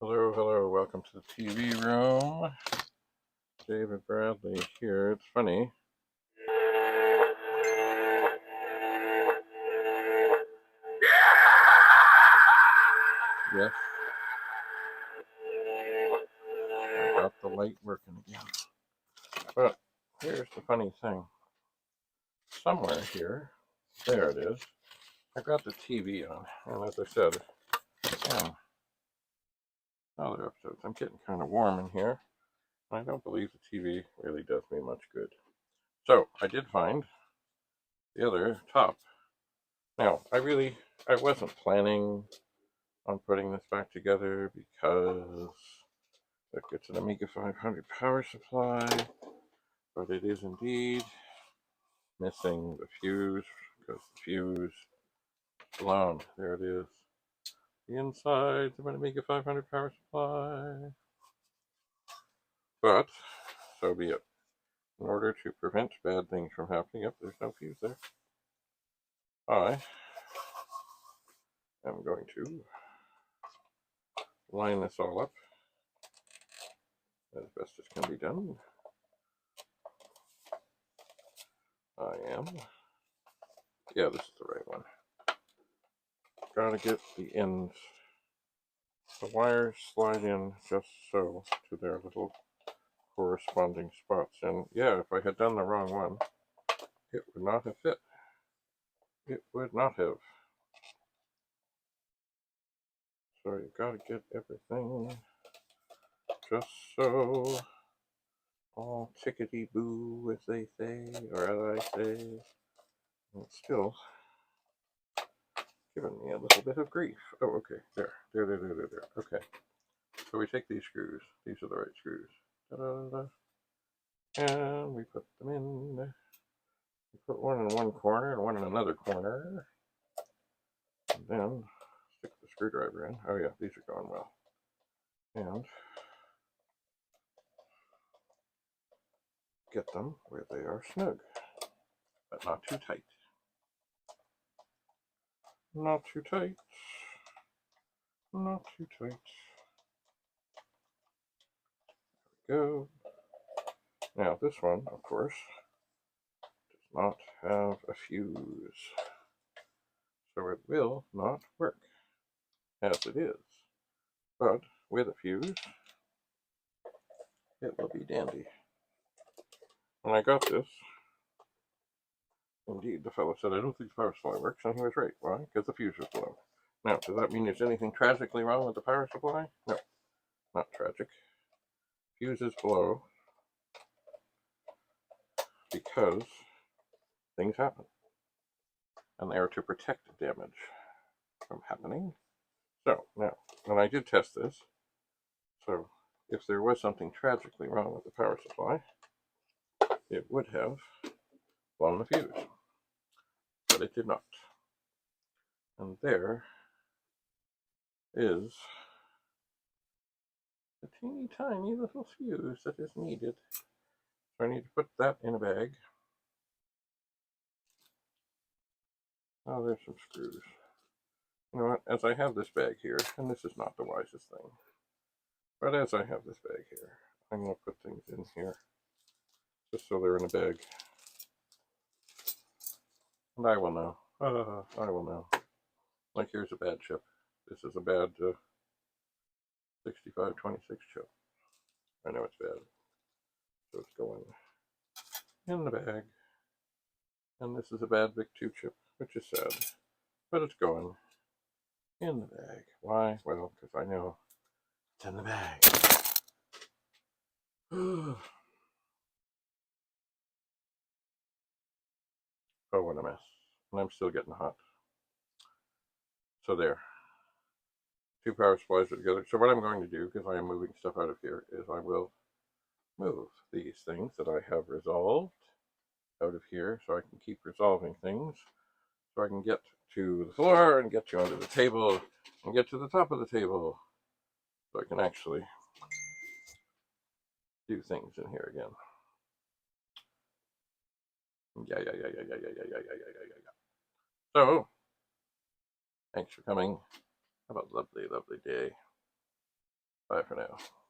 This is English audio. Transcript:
Hello, hello, welcome to the TV room. David Bradley here. It's funny. Yes, I got the light working again. But here's the funny thing. Somewhere here, there it is, I got the TV on. And as I said, other episodes, I'm getting kind of warm in here. I don't believe the TV really does me much good. So I did find the other top. Now, I wasn't planning on putting this back together because look, it's an Amiga 500 power supply, but it is indeed missing the fuse because the fuse is blown. There it is. The inside of an Amiga 500 power supply. But so be it. In order to prevent bad things from happening, yep, there's no fuse there. I am going to line this all up as best as can be done. I am. Yeah, this is the right one. Gotta get the ends. The wires slide in just so to their little corresponding spots. And yeah, if I had done the wrong one, it would not have fit. It would not have. So you gotta get everything just so all tickety-boo, as they say, or as I say. And it's still giving me a little bit of grief. Oh, okay, there. Okay, so we take these screws. These are the right screws. Da-da-da-da. And we put them in. We put one in one corner and one in another corner. And then stick the screwdriver in. Oh yeah, these are going well. And get them where they are snug, but not too tight. Not too tight. Not too tight. There we go. Now this one, of course, does not have a fuse. So it will not work as it is. But with a fuse, it will be dandy. When I got this, indeed, the fellow said, I don't think the power supply works, and he was right. Why? Because the fuse was blown. Now, does that mean there's anything tragically wrong with the power supply? No, not tragic. Fuses blow because things happen, and they are to protect damage from happening. So, now, when I did test this, so if there was something tragically wrong with the power supply, it would have blown the fuse, but it did not. And there is a teeny tiny little fuse that is needed. So I need to put that in a bag. Oh, there's some screws. You know what, as I have this bag here, and this is not the wisest thing, but as I have this bag here, I'm going to put things in here, just so they're in a bag. And I will know. I will know. Like, here's a bad chip. This is a bad 6526 chip. I know it's bad. So it's going in the bag. And this is a bad VIC-2 chip, which is sad. But it's going in the bag. Why? Well, because I know it's in the bag. Oh, what a mess. And I'm still getting hot. So there. Two power supplies are together. So what I'm going to do, because I am moving stuff out of here, is I will move these things that I have resolved out of here so I can keep resolving things. So I can get to the floor and get you onto the table and get to the top of the table. So I can actually do things in here again. Yeah. So, thanks for coming. Have a lovely, lovely day. Bye for now.